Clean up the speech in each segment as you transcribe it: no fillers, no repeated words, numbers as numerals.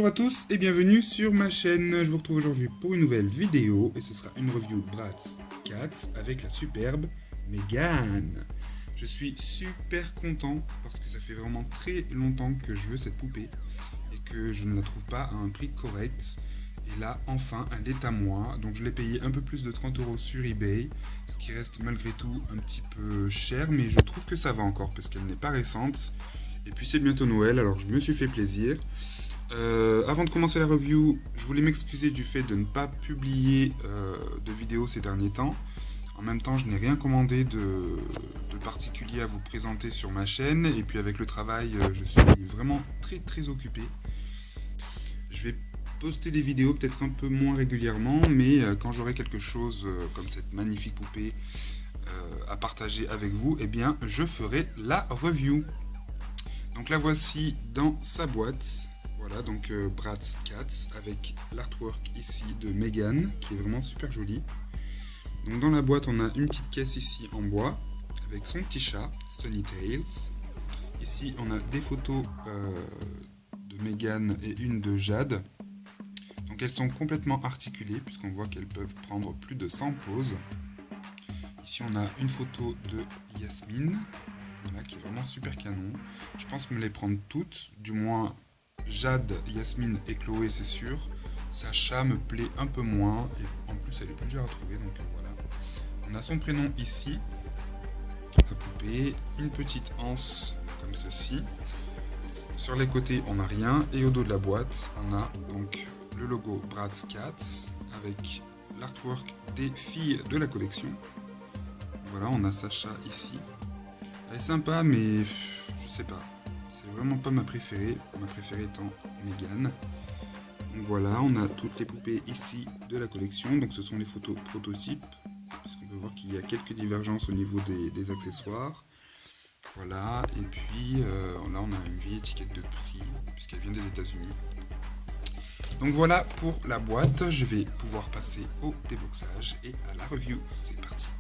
Bonjour à tous et bienvenue sur ma chaîne. Je vous retrouve aujourd'hui pour une nouvelle vidéo et ce sera une review Bratz Cats avec la superbe Megan. Je suis super content parce que ça fait vraiment très longtemps que je veux cette poupée et que je ne la trouve pas à un prix correct. Et là, enfin, elle est à moi. Donc je l'ai payé un peu plus de 30 € sur eBay, ce qui reste malgré tout un petit peu cher, mais je trouve que ça va encore parce qu'elle n'est pas récente. Et puis c'est bientôt Noël, alors je me suis fait plaisir. Avant de commencer la review, je voulais m'excuser du fait de ne pas publier de vidéos ces derniers temps. En même temps, je n'ai rien commandé de particulier à vous présenter sur ma chaîne. Et puis avec le travail, je suis vraiment très occupé. Je vais poster des vidéos peut-être un peu moins régulièrement, mais quand j'aurai quelque chose comme cette magnifique poupée à partager avec vous, eh bien je ferai la review. Donc la voici dans sa boîte. Voilà, donc Bratz Cats avec l'artwork ici de Megan qui est vraiment super joli. Donc dans la boîte on a une petite caisse ici en bois avec son petit chat Sunny Tails. Ici on a des photos de Megan et une de Jade. Donc elles sont complètement articulées puisqu'on voit qu'elles peuvent prendre plus de 100 poses. Ici on a une photo de Yasmine, voilà, qui est vraiment super canon. Je pense me les prendre toutes, du moins Jade, Yasmine et Chloé c'est sûr. Sacha me plaît un peu moins et en plus elle est plus dure à trouver, donc voilà. On a son prénom ici, la poupée, une petite anse comme ceci. Sur les côtés on n'a rien et au dos de la boîte on a donc le logo Bratz Cats avec l'artwork des filles de la collection. Voilà, on a Sacha ici. Elle est sympa mais je sais pas. C'est vraiment pas ma préférée étant Megan. Donc voilà, on a toutes les poupées ici de la collection, donc ce sont les photos prototypes, puisqu'on peut voir qu'il y a quelques divergences au niveau des accessoires. Voilà, et puis là on a une vieille étiquette de prix, puisqu'elle vient des États-Unis. Donc voilà pour la boîte, je vais pouvoir passer au déboxage et à la review, c'est parti.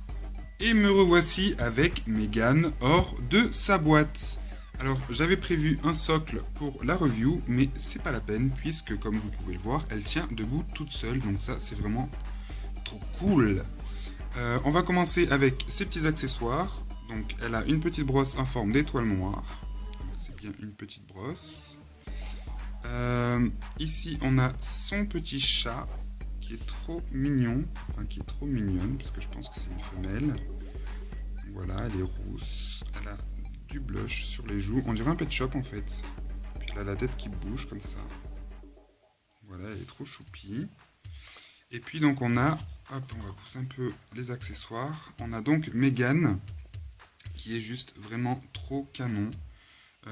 Et me revoici avec Megan hors de sa boîte. Alors j'avais prévu un socle pour la review, mais c'est pas la peine puisque comme vous pouvez le voir, elle tient debout toute seule, donc ça c'est vraiment trop cool. On va commencer avec ses petits accessoires. Donc elle a une petite brosse en forme d'étoile noire, c'est bien une petite brosse. Ici on a son petit chat qui est trop mignon, enfin qui est trop mignonne parce que je pense que c'est une femelle. Voilà, elle est rousse, elle a du blush sur les joues, on dirait un pet shop en fait. Puis elle a la tête qui bouge comme ça. Voilà, elle est trop choupie. Et puis donc on a, hop, on va pousser un peu les accessoires. On a donc Megan qui est juste vraiment trop canon.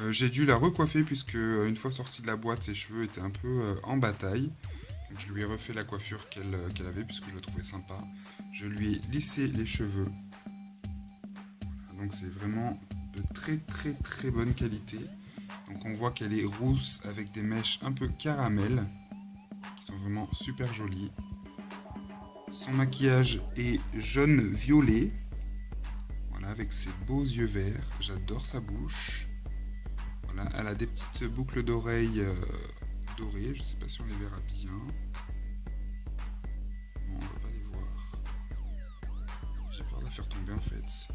J'ai dû la recoiffer puisque une fois sortie de la boîte, ses cheveux étaient un peu en bataille. Donc je lui ai refait la coiffure qu'elle avait puisque je la trouvais sympa. Je lui ai lissé les cheveux. Voilà, donc c'est vraiment de très bonne qualité. Donc on voit qu'elle est rousse avec des mèches un peu caramel qui sont vraiment super jolies. Son maquillage est jaune-violet, voilà, avec ses beaux yeux verts. J'adore sa bouche. Voilà, elle a des petites boucles d'oreilles dorées, je sais pas si on les verra bien. Bon, on va pas les voir. J'ai peur de la faire tomber en fait.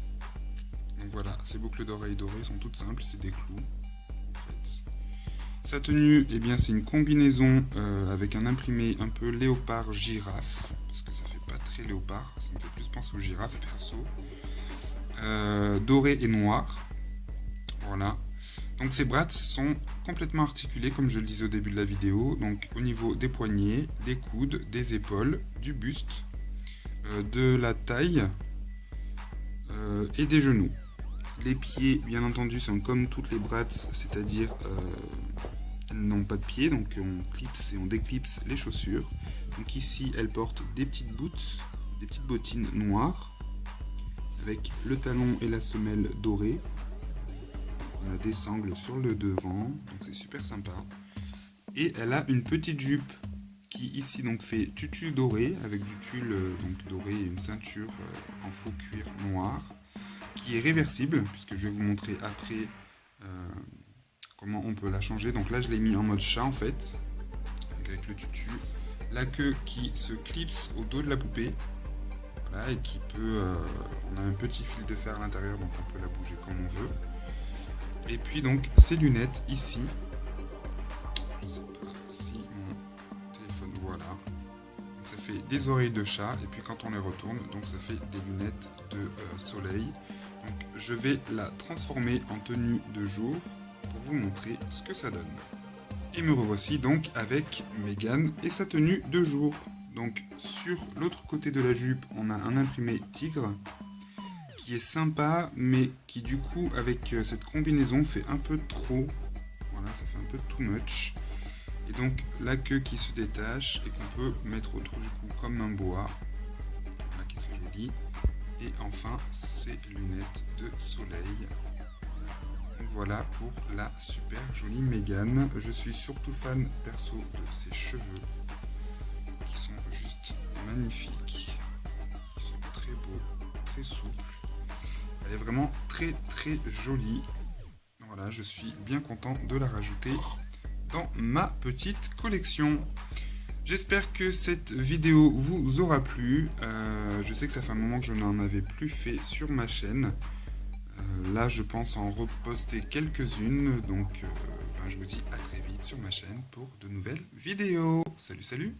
Donc voilà, ces boucles d'oreilles dorées sont toutes simples, c'est des clous en fait. Sa tenue, eh bien c'est une combinaison avec un imprimé un peu léopard girafe, parce que ça fait pas très léopard, ça me fait plus penser aux girafes perso. Doré et noir. Voilà. Donc ces bras sont complètement articulés comme je le disais au début de la vidéo, donc au niveau des poignets, des coudes, des épaules, du buste, de la taille et des genoux. Les pieds, bien entendu, sont comme toutes les Bratz, c'est-à-dire elles n'ont pas de pieds, donc on clipse et on déclipse les chaussures. Donc ici, elles portent des petites boots, des petites bottines noires, avec le talon et la semelle dorée. On a des sangles sur le devant, donc c'est super sympa. Et elle a une petite jupe qui ici donc fait tutu doré, avec du tulle donc doré et une ceinture en faux cuir noir, qui est réversible, puisque je vais vous montrer après comment on peut la changer. Donc là je l'ai mis en mode chat en fait. le tutu. La queue qui se clipse au dos de la poupée. Voilà, et qui peut... on a un petit fil de fer à l'intérieur, donc on peut la bouger comme on veut. Et puis donc ces lunettes ici. Je sais pas si mon téléphone... Voilà. Donc ça fait des oreilles de chat, et puis quand on les retourne, donc ça fait des lunettes de soleil. Donc je vais la transformer en tenue de jour pour vous montrer ce que ça donne. Et me revoici donc avec Mégane et sa tenue de jour. Donc sur l'autre côté de la jupe, on a un imprimé tigre qui est sympa, mais qui du coup avec cette combinaison fait un peu trop. Voilà, ça fait un peu too much. Et donc la queue qui se détache et qu'on peut mettre autour du cou comme un boa. Voilà, qui est très joli. Et enfin ces lunettes de soleil. Voilà pour la super jolie Mégane. Je suis surtout fan perso de ses cheveux qui sont juste magnifiques, qui sont très beaux, très souples. Elle est vraiment très jolie. Voilà, je suis bien content de la rajouter dans ma petite collection. J'espère que cette vidéo vous aura plu. Je sais que ça fait un moment que je n'en avais plus fait sur ma chaîne. Là, je pense en reposter quelques-unes, donc je vous dis à très vite sur ma chaîne pour de nouvelles vidéos. Salut, salut!